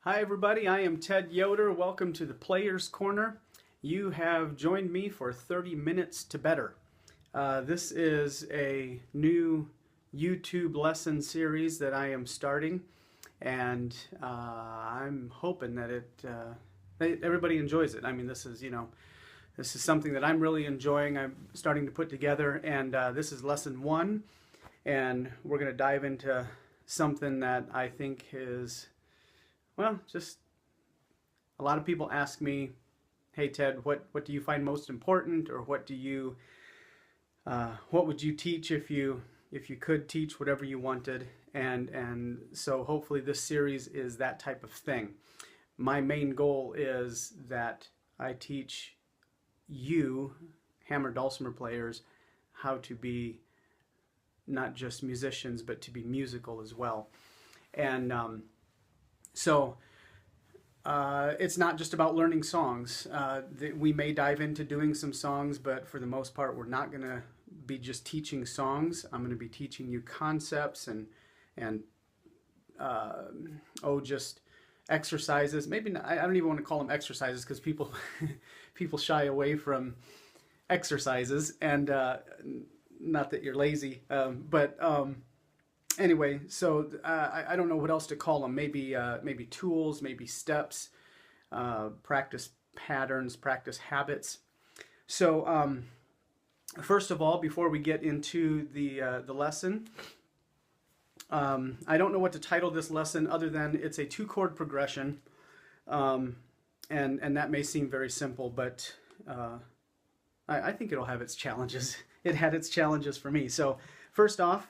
Hi everybody, I am Ted Yoder. Welcome to the Player's Corner. You have joined me for 30 Minutes to Better. This is a new YouTube lesson series that I am starting, and I'm hoping that everybody enjoys it. I mean, this is something that I'm really enjoying. I'm starting to put together, and this is lesson 1, and we're going to dive into something that I think is, well, just a lot of people ask me, hey Ted, what do you find most important, or what would you teach if you could teach whatever you wanted? And so hopefully this series is that type of thing. My main goal is that I teach you hammer dulcimer players how to be not just musicians, but to be musical as well. And so it's not just about learning songs. We may dive into doing some songs, but for the most part, we're not going to be just teaching songs. I'm going to be teaching you concepts and just exercises. Maybe not, I don't even want to call them exercises, because people shy away from exercises, and not that you're lazy, but anyway, so I don't know what else to call them. Maybe tools, maybe steps, practice patterns, practice habits. So first of all, before we get into the lesson, I don't know what to title this lesson other than it's a 2-chord progression, and that may seem very simple, but I think it'll have its challenges. It had its challenges for me. So first off,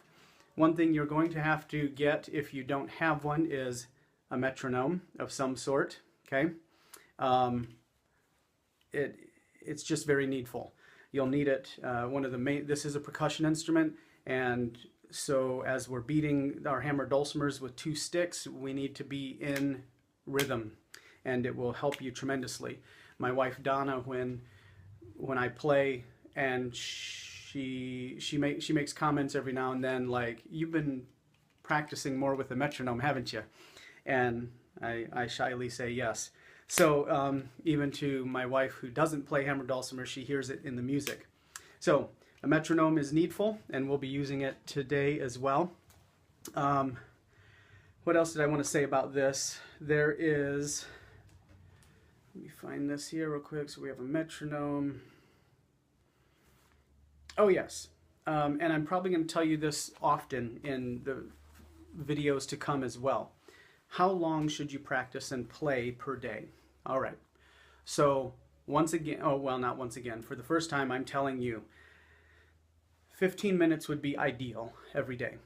one thing you're going to have to get if you don't have one is a metronome of some sort, okay? It's just very needful. You'll need it. This is a percussion instrument, and so as we're beating our hammer dulcimers with 2 sticks, we need to be in rhythm, and it will help you tremendously. My wife Donna, when I play, and she makes comments every now and then like, "You've been practicing more with the metronome, haven't you?" And I shyly say yes. So even to my wife, who doesn't play hammer dulcimer, she hears it in the music. So a metronome is needful, and we'll be using it today as well. What else did I want to say about this? There is, let me find this here real quick. So we have a metronome. Oh yes, and I'm probably going to tell you this often in the videos to come as well. How long should you practice and play per day? All right, so once again, not once again, for the first time I'm telling you, 15 minutes would be ideal every day.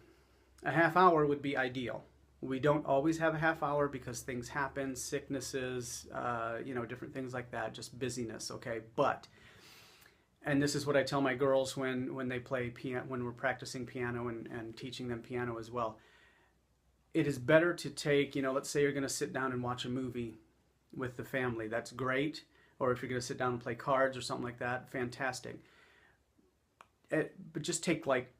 A half hour would be ideal. We don't always have a half hour because things happen, sicknesses, different things like that, just busyness, okay? But, and this is what I tell my girls when they play piano, when we're practicing piano and teaching them piano as well. It is better to take, let's say you're going to sit down and watch a movie with the family. That's great. Or if you're going to sit down and play cards or something like that, fantastic. But just take like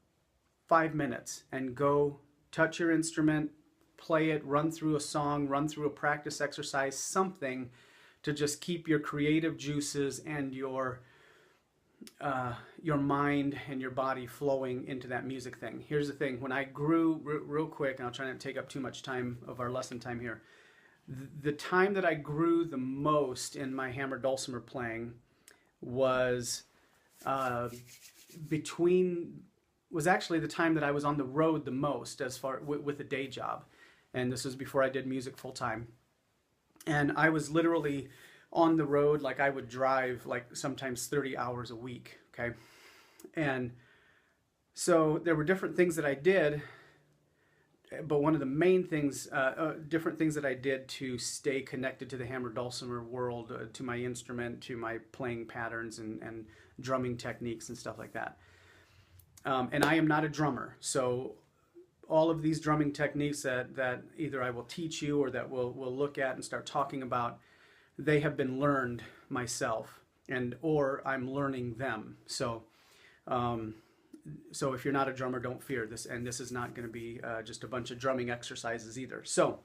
5 minutes and go touch your instrument, play it, run through a song, run through a practice exercise, something to just keep your creative juices and your mind and your body flowing into that music thing. Here's the thing, when I grew, real quick, and I'll try not to take up too much time of our lesson time here, the time that I grew the most in my hammer dulcimer playing was actually the time that I was on the road the most, as far with a day job, and this was before I did music full time, and I was literally on the road. Like, I would drive like sometimes 30 hours a week, okay? And so there were different things that I did, but one of the main things, different things that I did to stay connected to the hammer dulcimer world, to my instrument, to my playing patterns and drumming techniques and stuff like that. And I am not a drummer, so all of these drumming techniques that either I will teach you or that we'll look at and start talking about, they have been learned myself, or I'm learning them. So if you're not a drummer, don't fear this, and this is not going to be just a bunch of drumming exercises either. So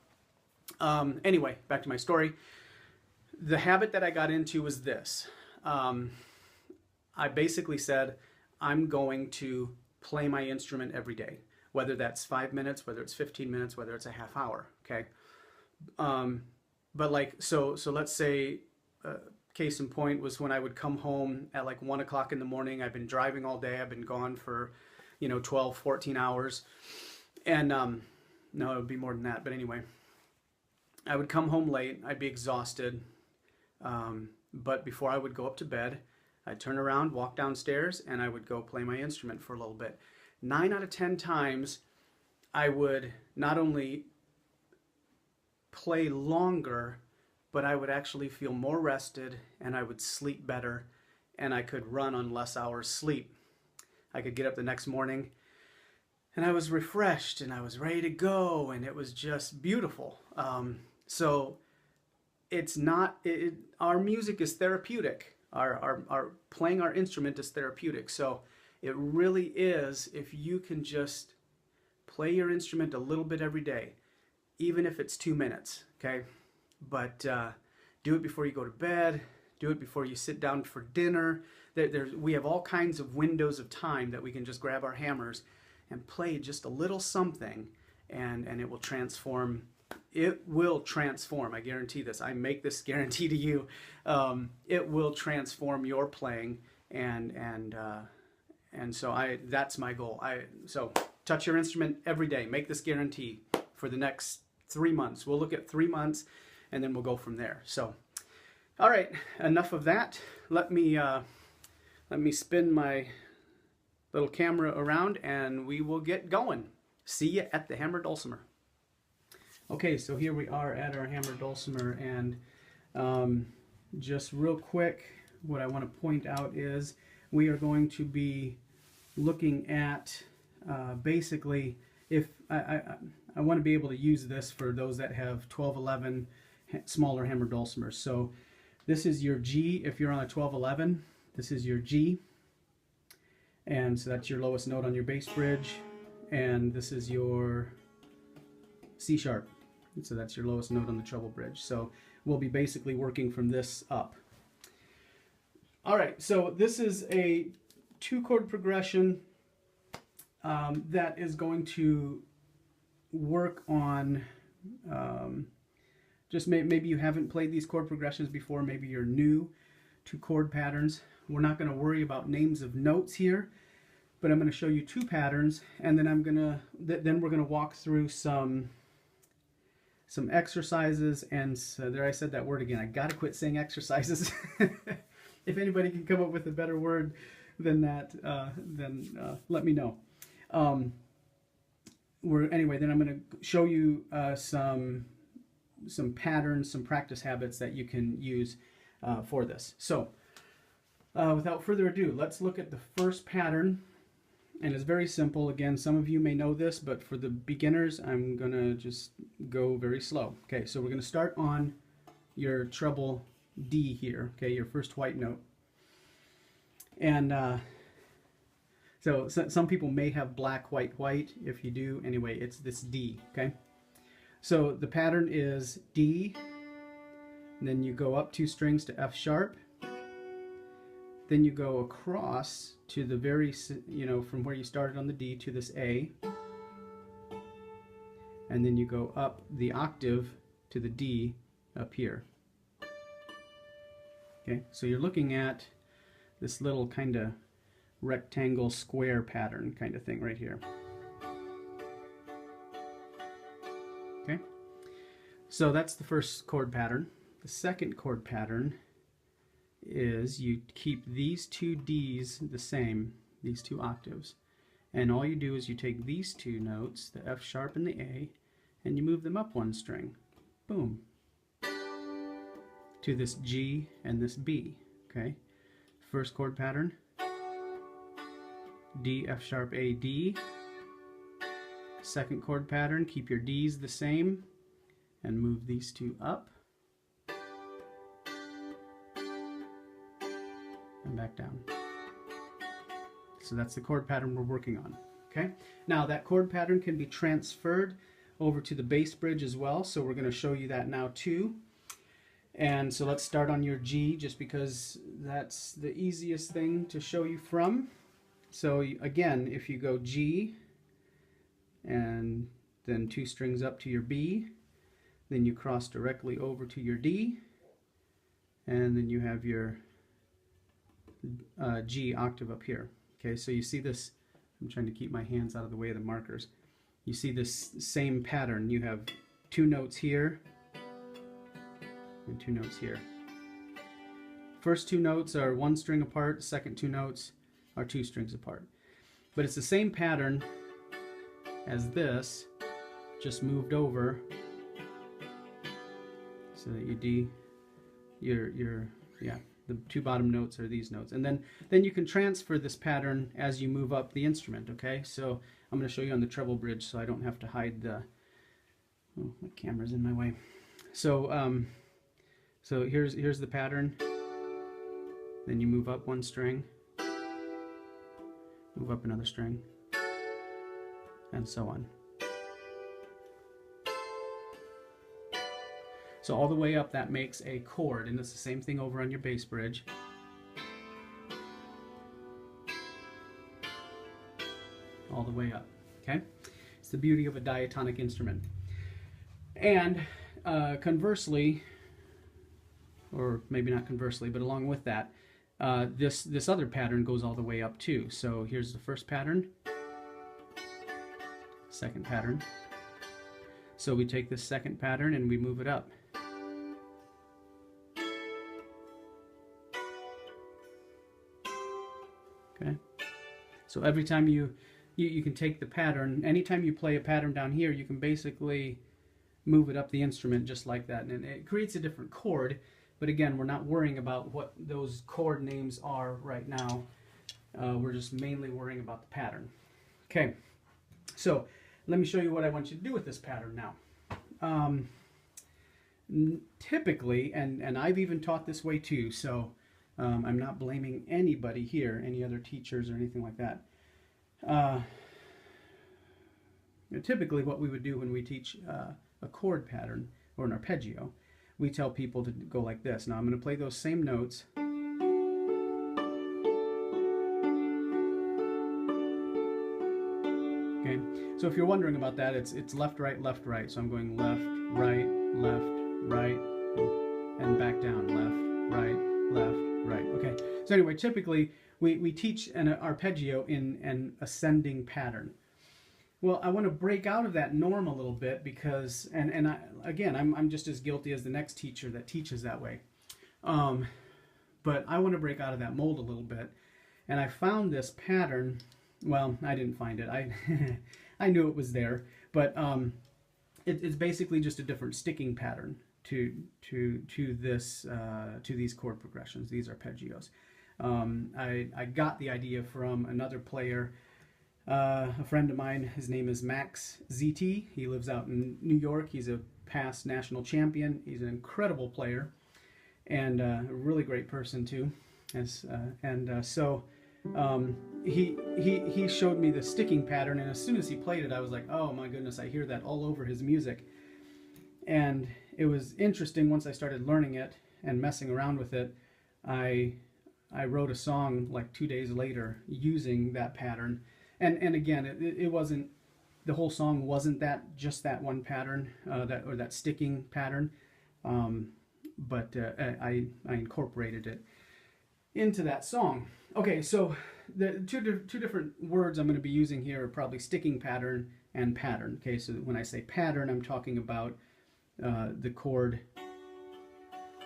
Anyway, back to my story. The habit that I got into was this. I basically said, I'm going to play my instrument every day, whether that's 5 minutes, whether it's 15 minutes, whether it's a half hour. Okay. But like, so let's say, case in point was when I would come home at like 1 o'clock in the morning. I've been driving all day. I've been gone for, 12, 14 hours. And, no, it would be more than that. But anyway, I would come home late. I'd be exhausted. But before I would go up to bed, I'd turn around, walk downstairs, and I would go play my instrument for a little bit. 9 out of 10 times, I would not only play longer, but I would actually feel more rested, and I would sleep better, and I could run on less hours sleep. I could get up the next morning, and I was refreshed, and I was ready to go, and it was just beautiful. So it's not, our music is therapeutic. Our playing our instrument is therapeutic. So it really is, if you can just play your instrument a little bit every day, even if it's 2 minutes, okay? But do it before you go to bed. Do it before you sit down for dinner. We have all kinds of windows of time that we can just grab our hammers and play just a little something, and it will transform. It will transform. I guarantee this. I make this guarantee to you. It will transform your playing, and so that's my goal. So touch your instrument every day. Make this guarantee for the next 3 months. We'll look at 3 months, and then we'll go from there. So, all right, enough of that. Let me spin my little camera around, and we will get going. See you at the hammer dulcimer. Okay, so here we are at our hammer dulcimer, and just real quick, what I want to point out is we are going to be looking at basically, if I want to be able to use this for those that have 12-11 smaller hammer dulcimers. So this is your G if you're on a 12-11. This is your G, and so that's your lowest note on your bass bridge, and this is your C sharp. So that's your lowest note on the treble bridge. So we'll be basically working from this up. All right, so this is a 2-chord progression that is going to work on, just maybe you haven't played these chord progressions before, maybe you're new to chord patterns. We're not going to worry about names of notes here, but I'm going to show you 2 patterns, and then then we're going to walk through some exercises, and so there I said that word again. I gotta quit saying exercises. If anybody can come up with a better word than that, then let me know. Anyway, then I'm going to show you some patterns, some practice habits that you can use for this. So without further ado, let's look at the first pattern. And it's very simple. Again, some of you may know this, but for the beginners, I'm going to just go very slow. Okay, so we're going to start on your treble D here, okay, your first white note. And so some people may have black, white, white. If you do, anyway, it's this D, okay? So the pattern is D, and then you go up 2 strings to F sharp. Then you go across to the very, from where you started on the D to this A. And then you go up the octave to the D up here. Okay, so you're looking at this little kind of rectangle square pattern kind of thing right here. Okay, so that's the first chord pattern. The second chord pattern is you keep these 2 Ds the same, these 2 octaves, and all you do is you take these 2 notes, the F sharp and the A, and you move them up 1 string, boom, to this G and this B. Okay, first chord pattern, D, F sharp, A, D. Second chord pattern, keep your Ds the same and move these 2 up and back down. So that's the chord pattern we're working on. Okay, now that chord pattern can be transferred over to the bass bridge as well, so we're going to show you that now too. And so let's start on your G, just because that's the easiest thing to show you from. So again, if you go G, and then 2 strings up to your B, then you cross directly over to your D, and then you have your G octave up here. Okay, so you see this, I'm trying to keep my hands out of the way of the markers. You see this same pattern. You have 2 notes here, and 2 notes here. First 2 notes are 1 string apart, second 2 notes are 2 strings apart. But it's the same pattern as this, just moved over so that the 2 bottom notes are these notes. And then you can transfer this pattern as you move up the instrument, okay? So I'm going to show you on the treble bridge so I don't have to hide the, oh, my camera's in my way. So so here's the pattern. Then you move up 1 string, move up another string, and so on. So all the way up, that makes a chord, and it's the same thing over on your bass bridge. All the way up, okay? It's the beauty of a diatonic instrument. And conversely, or maybe not conversely, but along with that, this other pattern goes all the way up too. So here's the first pattern, second pattern. So we take this second pattern and we move it up. Okay. So every time you can take the pattern, anytime you play a pattern down here, you can basically move it up the instrument just like that. And it creates a different chord. But again, we're not worrying about what those chord names are right now. We're just mainly worrying about the pattern. Okay, so let me show you what I want you to do with this pattern now. Typically, and I've even taught this way too, so I'm not blaming anybody here, any other teachers or anything like that. Typically what we would do when we teach a chord pattern or an arpeggio, we tell people to go like this. Now I'm going to play those same notes. Okay, so if you're wondering about that, it's left, right, left, right. So I'm going left, right, and back down. Left, right. Okay, so anyway, typically we teach an arpeggio in an ascending pattern. Well, I want to break out of that norm a little bit because, I'm just as guilty as the next teacher that teaches that way. But I want to break out of that mold a little bit. And I found this pattern. Well, I didn't find it. I knew it was there, but it's basically just a different sticking pattern to these chord progressions, these arpeggios. I got the idea from another player. A friend of mine, his name is Max ZT. He lives out in New York. He's a past national champion. He's an incredible player and a really great person too. So he showed me the sticking pattern, and as soon as he played it, I was like, oh my goodness, I hear that all over his music. And it was interesting once I started learning it and messing around with it. I wrote a song like 2 days later using that pattern. And again, it wasn't, the whole song wasn't just that one pattern, that sticking pattern, but I incorporated it into that song. Okay, so the two different words I'm going to be using here are probably sticking pattern and pattern. Okay, so when I say pattern, I'm talking about the chord.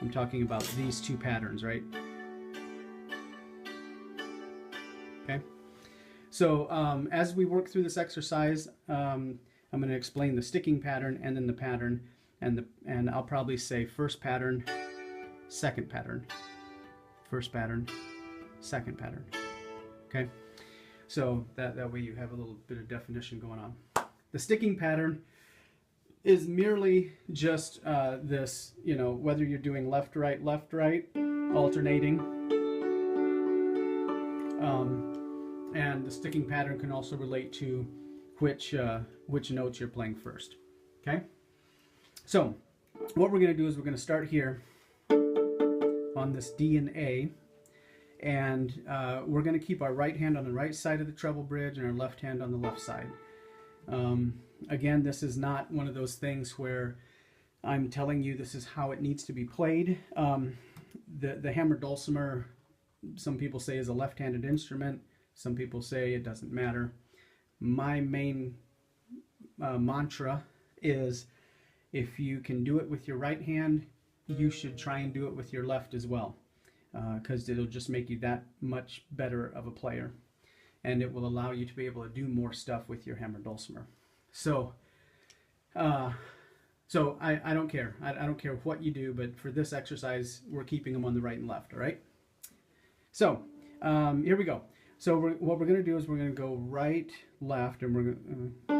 I'm talking about these 2 patterns, right? Okay. So as we work through this exercise, I'm going to explain the sticking pattern and then the pattern, and I'll probably say first pattern, second pattern, first pattern, second pattern. Okay, so that way you have a little bit of definition going on. The sticking pattern is merely just this, whether you're doing left, right, alternating. And the sticking pattern can also relate to which notes you're playing first. Okay? So, what we're going to do is we're going to start here on this D and A, and we're going to keep our right hand on the right side of the treble bridge and our left hand on the left side. Again, this is not one of those things where I'm telling you this is how it needs to be played. The hammer dulcimer, some people say, is a left-handed instrument. Some people say it doesn't matter. My main mantra is, if you can do it with your right hand, you should try and do it with your left as well, because it'll just make you that much better of a player, and it will allow you to be able to do more stuff with your hammer dulcimer. So I don't care. I don't care what you do, but for this exercise, we're keeping them on the right and left, all right? So here we go. So what we're going to do is we're going to go right, left, and we're going to,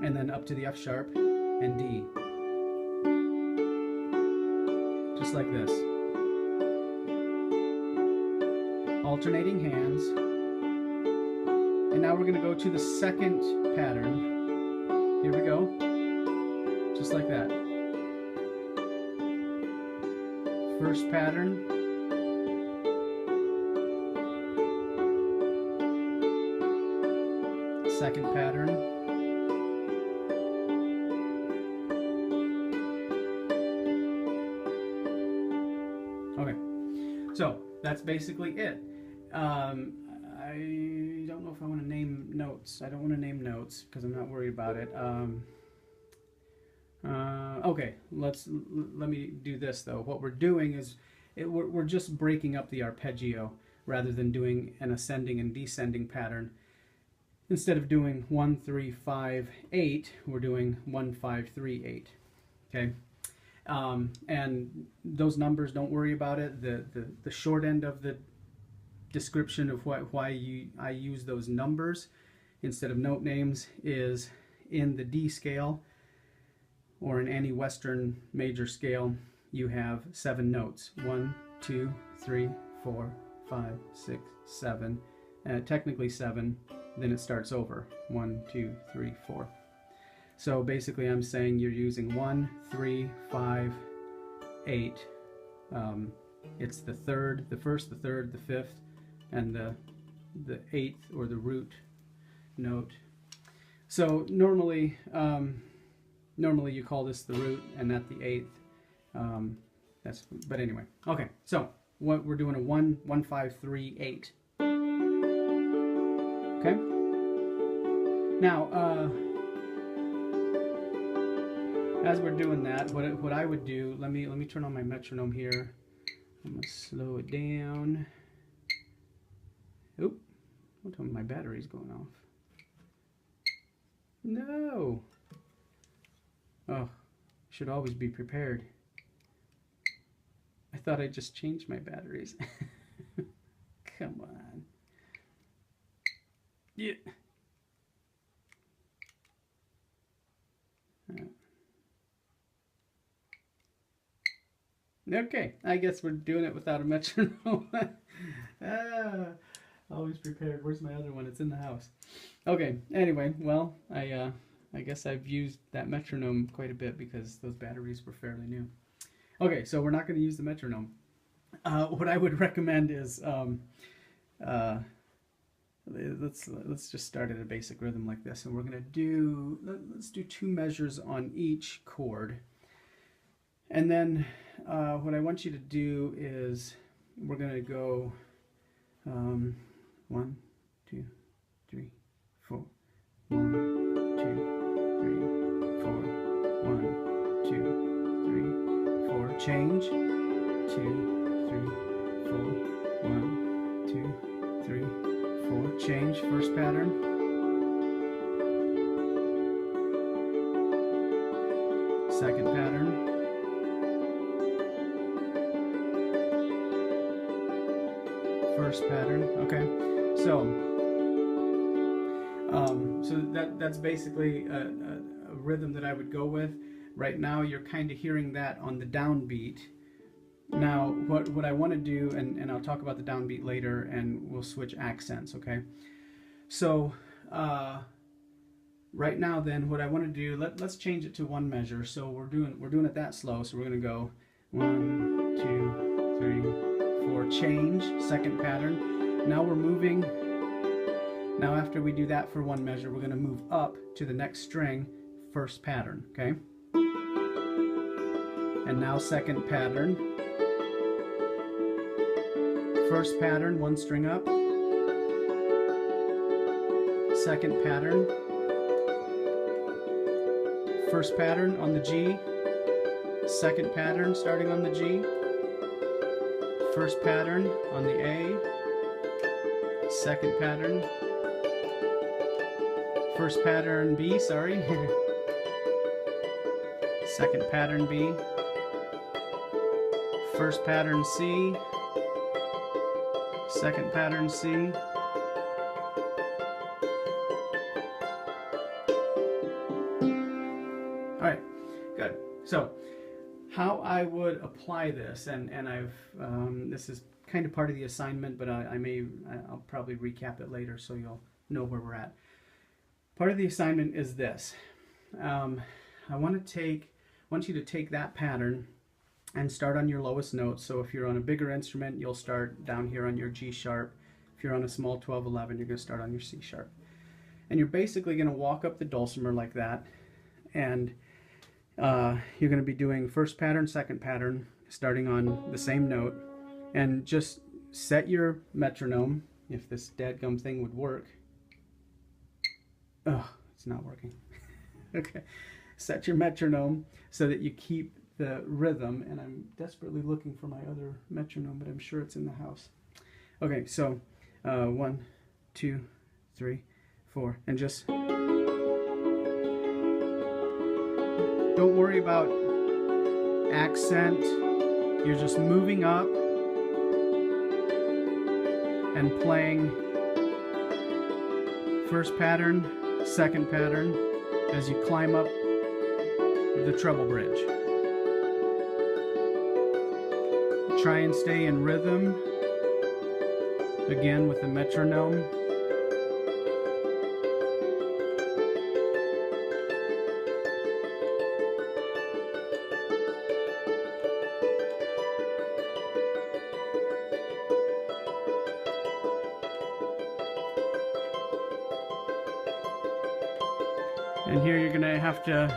and then up to the F sharp and D. Just like this. Alternating hands. And now we're going to go to the second pattern. Here we go. Just like that. First pattern. Second pattern. Okay, so that's basically it. I don't know if I want to name notes. I don't want to name notes because I'm not worried about it. Okay, let me do this though. What we're doing is we're just breaking up the arpeggio rather than doing an ascending and descending pattern. Instead of doing 1, 3, 5, 8, we're doing 1, 5, 3, 8. Okay, and those numbers, don't worry about it. The short end of the description of why I use those numbers instead of note names is in the D scale, or in any Western major scale, you have 7 notes. 1, 2, 3, 4, 5, 6, 7. Technically 7. Then it starts over. 1, 2, 3, 4. So basically I'm saying you're using 1, 3, 5, 8. It's the third, the first, the third, the fifth, and the 8th, or the root note. So normally you call this the root and not the 8th. But anyway. Okay, so what we're doing, a 1, 1, 5, 3, 8. Okay. Now, as we're doing that, what I would do, let me turn on my metronome here. I'm gonna slow it down. Oop! Don't tell me my battery's going off. No. Oh, should always be prepared. I thought I just changed my batteries. Come on. Yeah. Okay, I guess we're doing it without a metronome. Always prepared. Where's my other one? It's in the house. Okay, anyway, well, I guess I've used that metronome quite a bit because those batteries were fairly new. Okay, so we're not going to use the metronome. What I would recommend is let's just start at a basic rhythm like this, and we're going to do, let's do 2 measures on each chord. And then what I want you to do is we're going to go 1, 2, 3, 4. 1, 2, 3, 4. 1, 2, 3, 4. Change. 2, 3, 4. 1, 2, 3, 4. Change. First pattern. Second pattern. First pattern. Okay, so that's basically a rhythm that I would go with. Right now you're kind of hearing that on the downbeat. Now what I want to do, and I'll talk about the downbeat later, and we'll switch accents. Okay, so right now then what I want to do, let's change it to one measure. So we're doing it that slow, so we're going to go 1, 2, 3, 4, change, second pattern. Now we're moving. Now after we do that for one measure, we're going to move up to the next string, first pattern, okay? And now second pattern. First pattern, one string up. Second pattern. First pattern on the G. Second pattern starting on the G. First pattern on the A. Second pattern. First pattern B, sorry. Second pattern B. First pattern C. Second pattern C. Alright, good. So, how I would apply this, and I've, this is kind of part of the assignment, but I'll probably recap it later so you'll know where we're at. Part of the assignment is this. I want you to take that pattern and start on your lowest note. So if you're on a bigger instrument, you'll start down here on your G sharp. If you're on a small 12-11, you're going to start on your C sharp. And you're basically going to walk up the dulcimer like that, and you're going to be doing first pattern, second pattern, starting on the same note, and just set your metronome, if this dadgum thing would work. Oh, it's not working. Okay. Set your metronome so that you keep the rhythm, and I'm desperately looking for my other metronome, but I'm sure it's in the house. Okay, so 1, 2, 3, 4, and just don't worry about accent. You're just moving up and playing first pattern, second pattern as you climb up the treble bridge. Try and stay in rhythm again with the metronome. And here you're gonna have to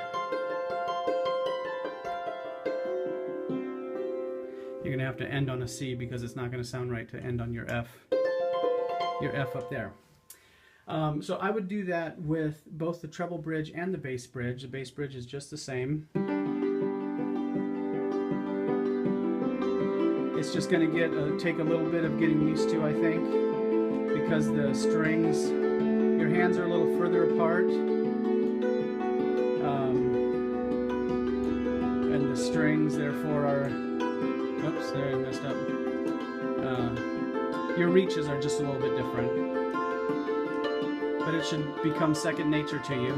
end on a C because it's not going to sound right to end on your F up there. So I would do that with both the treble bridge and the bass bridge. The bass bridge is just the same. It's just going to take a little bit of getting used to, I think, because the strings, your hands are a little further apart, and the strings therefore are, oops, there I messed up. Your reaches are just a little bit different, but it should become second nature to you.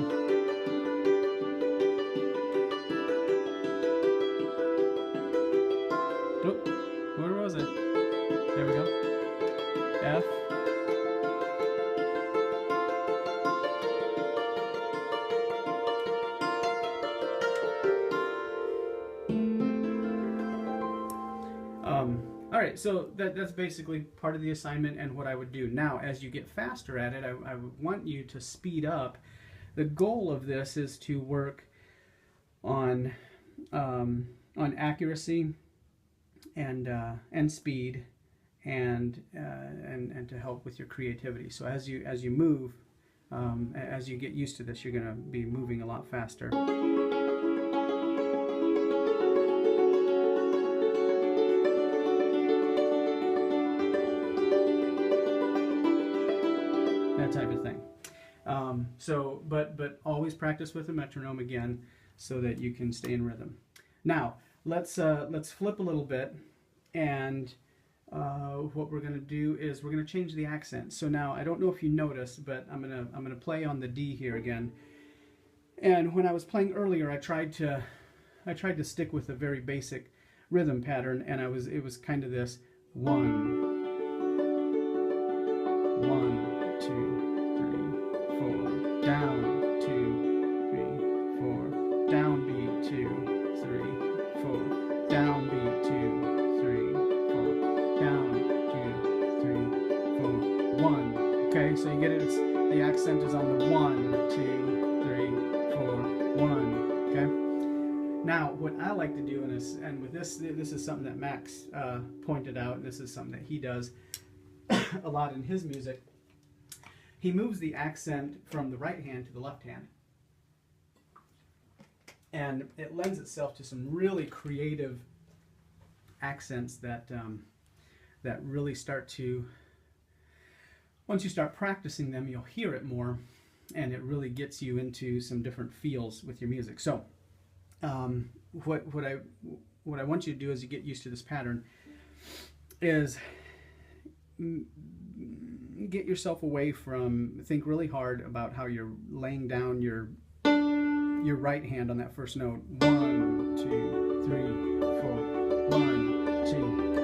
Oh, where was it? There we go. F. All right, so that's basically part of the assignment and what I would do. Now, as you get faster at it, I would want you to speed up. The goal of this is to work on accuracy and speed and to help with your creativity. So as you move, as you get used to this, you're going to be moving a lot faster. That type of thing. But always practice with a metronome again, so that you can stay in rhythm. Now let's flip a little bit, and what we're going to do is we're going to change the accent. So now I don't know if you noticed, but I'm gonna play on the D here again. And when I was playing earlier, I tried to stick with a very basic rhythm pattern, and it was kind of this 1, 1, 2, 3, 4, down, 2, Okay, so you get it, the accent is on the 1, 2, 3, 4, 1. Okay. Now, what I like to do in this, and with this is something that Max pointed out, and this is something that he does a lot in his music. He moves the accent from the right hand to the left hand. And it lends itself to some really creative accents that that really start to, once you start practicing them, you'll hear it more, and it really gets you into some different feels with your music. So what I want you to do as you get used to this pattern is get yourself away from, think really hard about how you're laying down your right hand on that first note. 1, 2, 3, 4. 1, 2.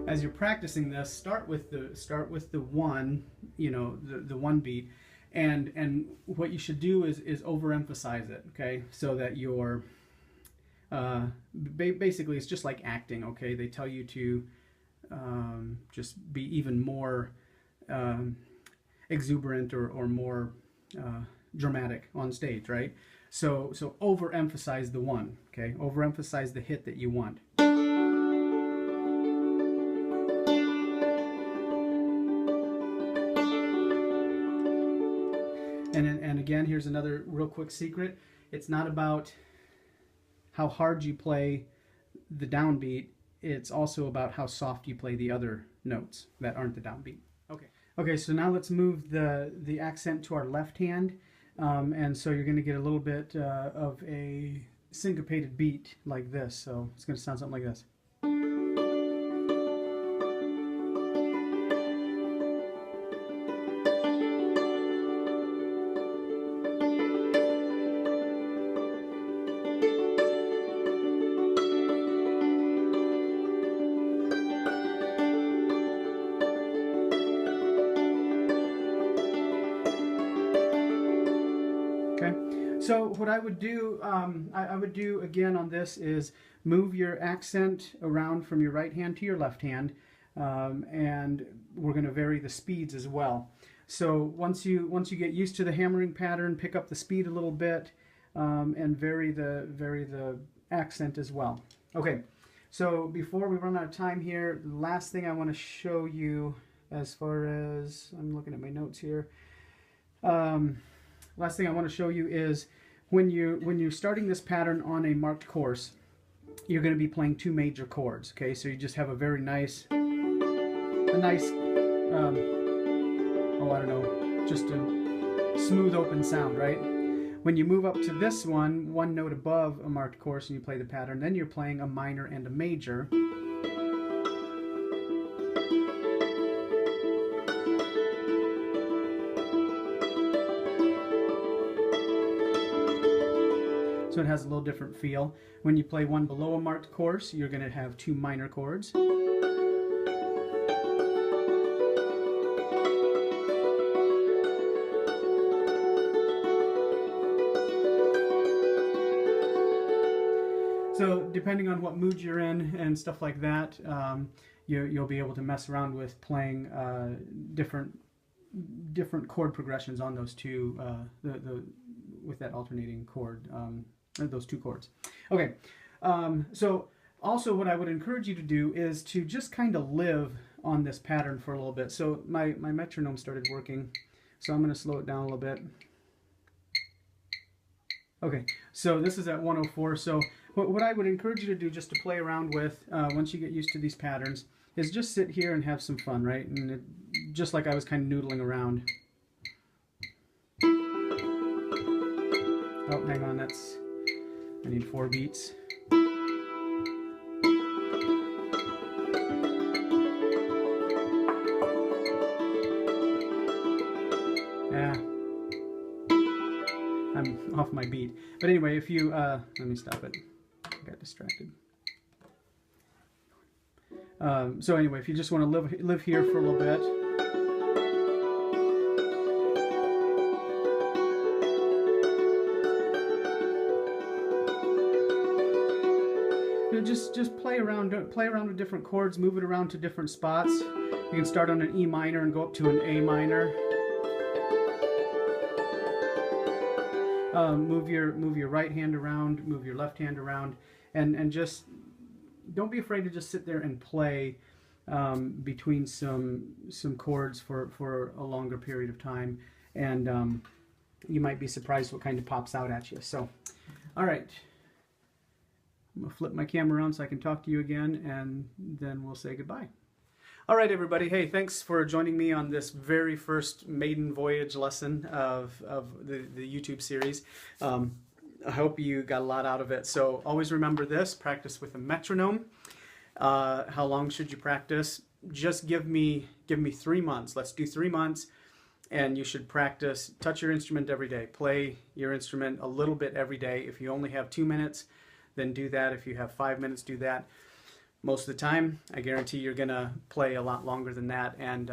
As you're practicing this, start with the 1, you know, the 1 beat, and what you should do is overemphasize it, okay, so that you're basically it's just like acting, okay? They tell you to just be even more exuberant or more dramatic on stage, right? So overemphasize the 1, okay? Overemphasize the hit that you want. And again, here's another real quick secret. It's not about how hard you play the downbeat. It's also about how soft you play the other notes that aren't the downbeat. Okay. Okay, so now let's move the accent to our left hand. And so you're going to get a little bit of a syncopated beat like this. So it's going to sound something like this. So what I would do, I would do again on this is move your accent around from your right hand to your left hand, and we're going to vary the speeds as well. So once you get used to the hammering pattern, pick up the speed a little bit, and vary the accent as well. Okay, so before we run out of time here, the last thing I want to show you, as far as I'm looking at my notes here. Last thing I want to show you is when you're starting this pattern on a marked course, you're going to be playing 2 major chords. Okay, so you just have a very nice, oh, I don't know, just a smooth open sound, right? When you move up to this one note above a marked course and you play the pattern, then you're playing a minor and a major. So it has a little different feel. When you play one below a marked course, you're going to have 2 minor chords. So depending on what mood you're in and stuff like that, you'll be able to mess around with playing different chord progressions on those 2 with that alternating chord. Those 2 chords. Okay, so also what I would encourage you to do is to just kind of live on this pattern for a little bit. So my metronome started working, so I'm going to slow it down a little bit. Okay, so this is at 104. So what I would encourage you to do, just to play around with once you get used to these patterns, is just sit here and have some fun, right? And just like I was kind of noodling around. Oh, hang on, I need 4 beats. Yeah, I'm off my beat. But anyway, if you, let me stop it. I got distracted. So anyway, if you just want to live here for a little bit. Just play around with different chords, move it around to different spots. You can start on an E minor and go up to an A minor. Move your right hand around, move your left hand around, and just don't be afraid to just sit there and play between some chords for a longer period of time, and you might be surprised what kind of pops out at you. So, all right, I'm gonna flip my camera around so I can talk to you again, and then we'll say goodbye. All right, everybody. Hey, thanks for joining me on this very first maiden voyage lesson of the YouTube series. I hope you got a lot out of it. So always remember this: practice with a metronome. How long should you practice? Just give me 3 months. Let's do 3 months, and you should practice. Touch your instrument every day. Play your instrument a little bit every day. If you only have 2 minutes, then do that. If you have 5 minutes, do that. Most of the time, I guarantee you're gonna play a lot longer than that, and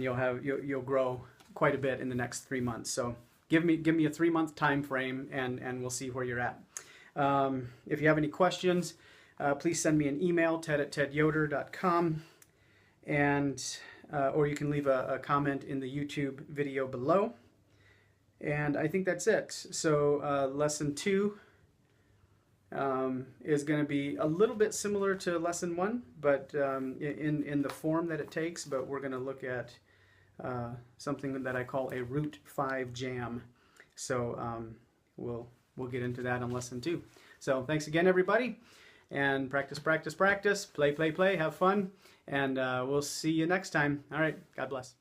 you'll grow quite a bit in the next 3 months. So give me a 3-month time frame, and we'll see where you're at. If you have any questions, please send me an email, ted@tedyoder.com, and or you can leave a comment in the YouTube video below. And I think that's it. So lesson 2 is going to be a little bit similar to lesson 1, but in the form that it takes. But we're going to look at something that I call a root 5 jam. So we'll get into that on lesson 2. So thanks again, everybody, and practice, practice, practice, play, play, play, have fun, and we'll see you next time. All right, God bless.